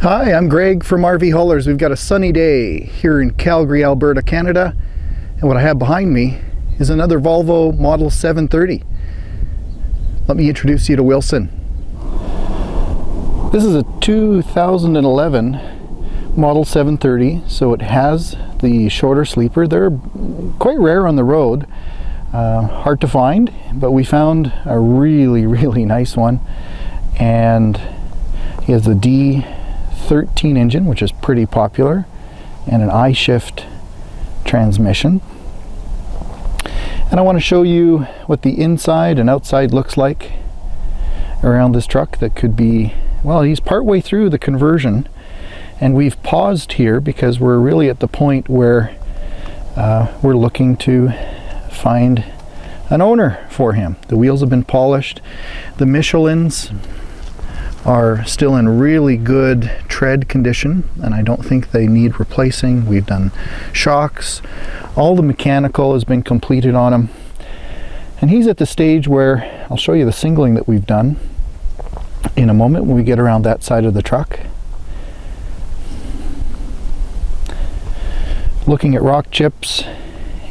Hi, I'm Greg from RVHaulers. We've got a sunny day here in Calgary, Alberta, Canada. And what I have behind me is another Volvo Model 730. Let me introduce you to Wilson. This is a 2011 Model 730, so it has the shorter sleeper. They're quite rare on the road, hard to find, but we found a really nice one. And he has the D13 engine, which is pretty popular, and an ishift transmission. And I want to show you what the inside and outside looks like around this truck. That could be, well, he's partway through the conversion, and we've paused here because we're really at the point where we're looking to find an owner for him. The wheels have been polished. The Michelins are still in really good tread condition, and I don't think they need replacing. We've done shocks. All the mechanical has been completed on him. And he's at the stage where I'll show you the singling that we've done in a moment when we get around that side of the truck. Looking at rock chips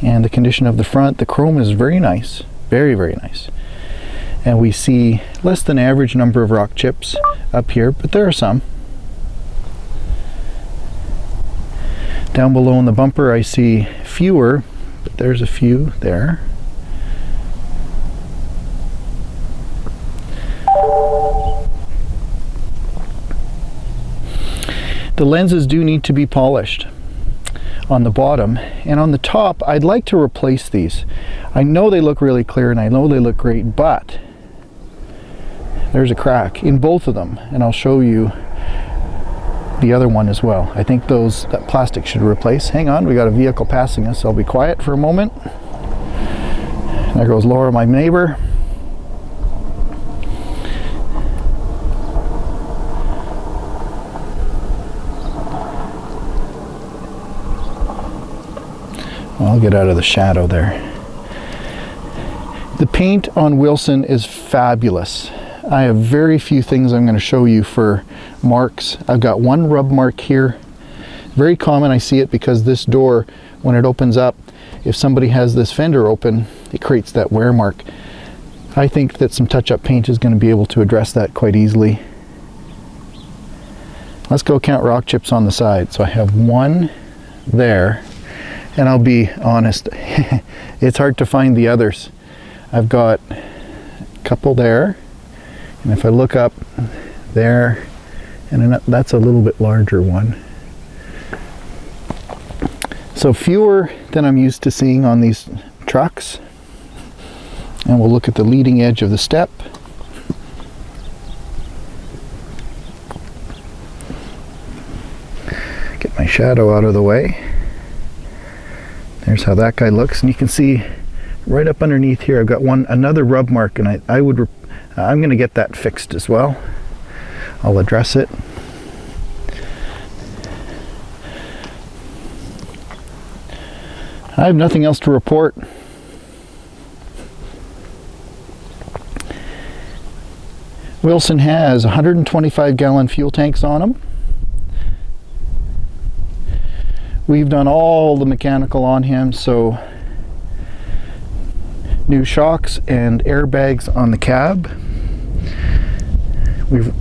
and the condition of the front, the chrome is very nice, very nice. And we see less than average number of rock chips up here, but there are some. Down below in the bumper I see fewer, but there's a few there. The lenses do need to be polished on the bottom, and on the top I'd like to replace these. I know they look really clear and I know they look great, but there's a crack in both of them, and I'll show you the other one as well. I think that plastic should replace. Hang on, we got a vehicle passing us. I'll be quiet for a moment. There goes Laura, my neighbor. I'll get out of the shadow there. The paint on Wilson is fabulous. I have very few things I'm going to show you for marks. I've got one rub mark here. Very common, I see it because this door, when it opens up, if somebody has this fender open, it creates that wear mark. I think that some touch-up paint is going to be able to address that quite easily. Let's go count rock chips on the side. So I have one there, and I'll be honest, it's hard to find the others. I've got a couple there. And if I look up there, and that's a little bit larger one. So fewer than I'm used to seeing on these trucks. And we'll look at the leading edge of the step. Get my shadow out of the way. There's how that guy looks, and you can see right up underneath here I've got another rub mark, and I'm going to get that fixed as well. I'll address it. I have nothing else to report. Wilson has 125-gallon fuel tanks on them. We've done all the mechanical on him, so new shocks and airbags on the cab. We've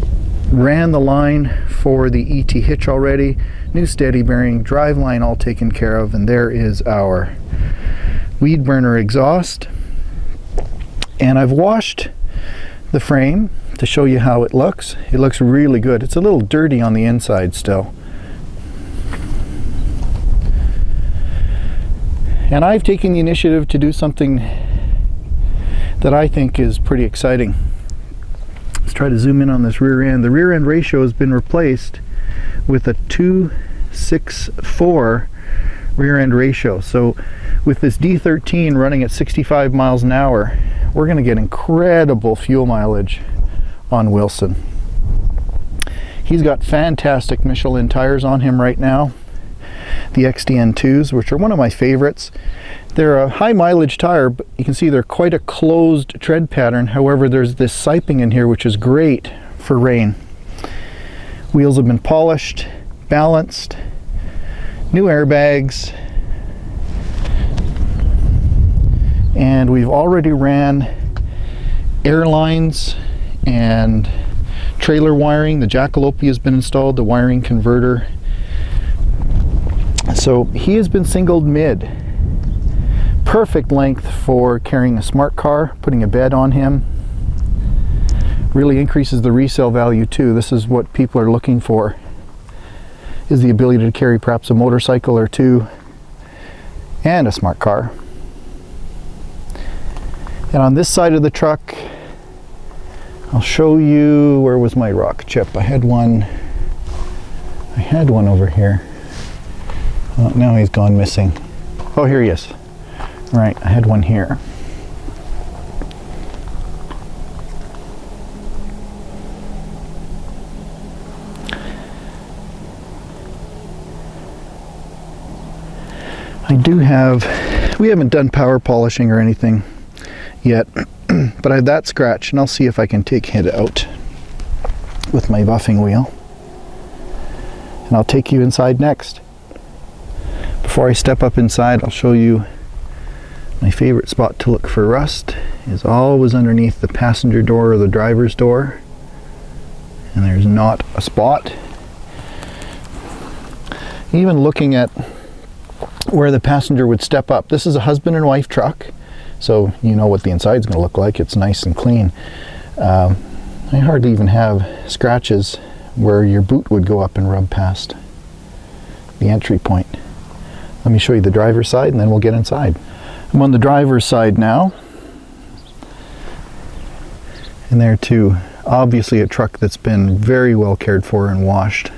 ran the line for the ET hitch already. New steady bearing, drive line all taken care of, and there is our weed burner exhaust. And I've washed the frame to show you how it looks. It looks really good. It's a little dirty on the inside still. And I've taken the initiative to do something that I think is pretty exciting. Let's try to zoom in on this rear end. The rear end ratio has been replaced with a 2:6:4 rear end ratio. So with this D13 running at 65 miles an hour, we're going to get incredible fuel mileage on Wilson. He's got fantastic Michelin tires on him right now. The XDN2s, which are one of my favorites. They're a high mileage tire, but you can see they're quite a closed tread pattern. However, there's this siping in here which is great for rain. Wheels have been polished, balanced, new airbags, and we've already ran airlines and trailer wiring. The jackalope has been installed, the wiring converter. So he has been singled mid. Perfect length for carrying a smart car, putting a bed on him. Really increases the resale value too. This is what people are looking for, is the ability to carry perhaps a motorcycle or two and a smart car. And on this side of the truck, I'll show you, where was my rock chip? I had one over here. Oh, now he's gone missing. Oh, here he is. Right, I had one here. We haven't done power polishing or anything yet, but I have that scratch, and I'll see if I can take it out with my buffing wheel. And I'll take you inside next. Before I step up inside, I'll show you my favorite spot to look for rust is always underneath the passenger door or the driver's door. And there's not a spot. Even looking at where the passenger would step up. This is a husband and wife truck, so you know what the inside's going to look like. It's nice and clean. I hardly even have scratches where your boot would go up and rub past the entry point. Let me show you the driver's side and then we'll get inside. I'm on the driver's side now. And there too, obviously a truck that's been very well cared for and washed.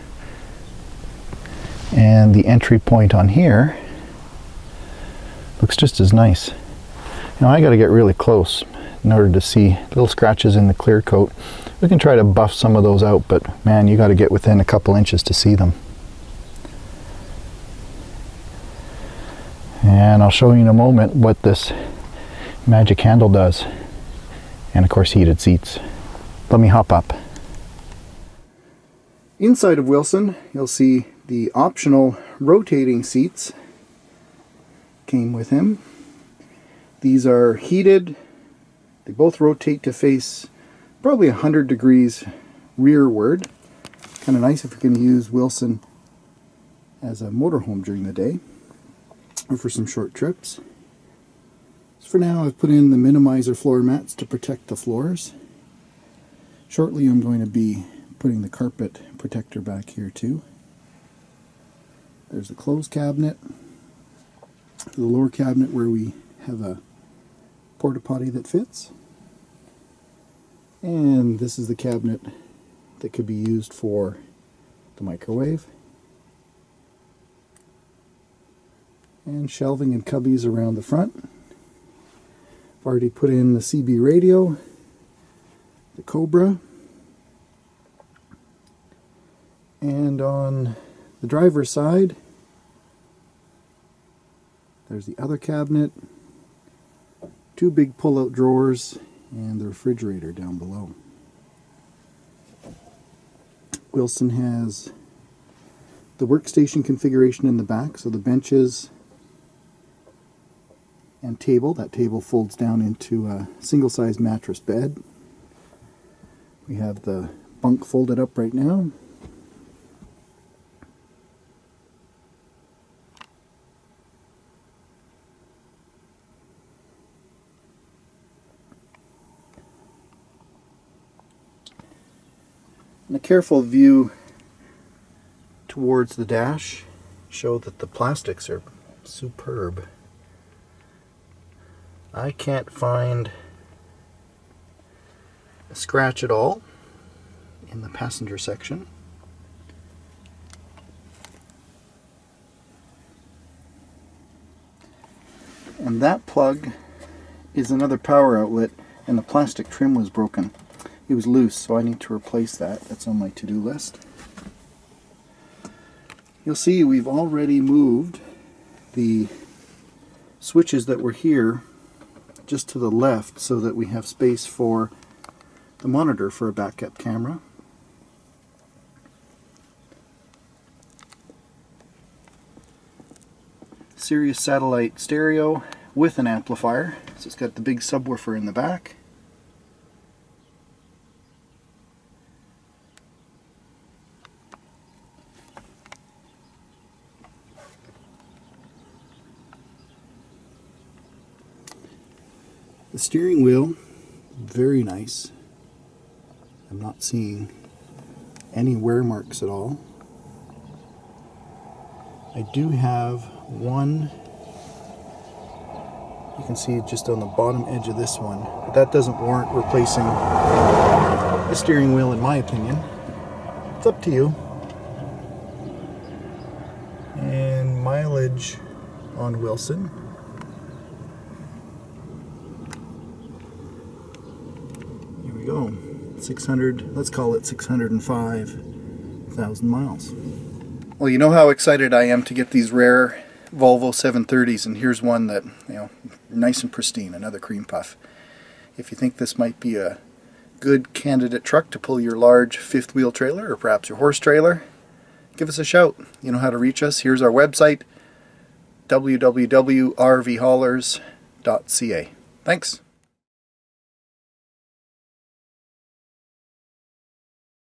And the entry point on here looks just as nice. Now I got to get really close in order to see little scratches in the clear coat. We can try to buff some of those out, but man, you got to get within a couple inches to see them. And I'll show you in a moment what this magic handle does. And of course heated seats. Let me hop up. Inside of Wilson, you'll see the optional rotating seats came with him. These are heated. They both rotate to face probably 100 degrees rearward. Kind of nice if you're going to use Wilson as a motorhome during the day or for some short trips. So for now, I've put in the minimizer floor mats to protect the floors. Shortly, I'm going to be putting the carpet protector back here too. There's the clothes cabinet, the lower cabinet where we have a porta potty that fits. And this is the cabinet that could be used for the microwave. And shelving and cubbies around the front. I've already put in the CB radio, the Cobra, and on the driver's side, there's the other cabinet, two big pull-out drawers, and the refrigerator down below. Wilson has the workstation configuration in the back, so the benches and table. That table folds down into a single-size mattress bed. We have the bunk folded up right now. And a careful view towards the dash show that the plastics are superb. I can't find a scratch at all in the passenger section. And that plug is another power outlet, and the plastic trim was broken. It was loose, so I need to replace that. That's on my to-do list. You'll see we've already moved the switches that were here just to the left so that we have space for the monitor for a backup camera. Sirius satellite stereo with an amplifier. So it's got the big subwoofer in the back. The steering wheel, very nice. I'm not seeing any wear marks at all. I do have one, you can see it just on the bottom edge of this one, but that doesn't warrant replacing the steering wheel in my opinion. It's up to you. And mileage on Wilson. Here we go. 600, let's call it 605,000 miles. Well, you know how excited I am to get these rare Volvo 730s, and here's one that, you know, nice and pristine, another cream puff. If you think this might be a good candidate truck to pull your large fifth wheel trailer or perhaps your horse trailer, give us a shout. You know how to reach us. Here's our website, www.rvhaulers.ca. Thanks.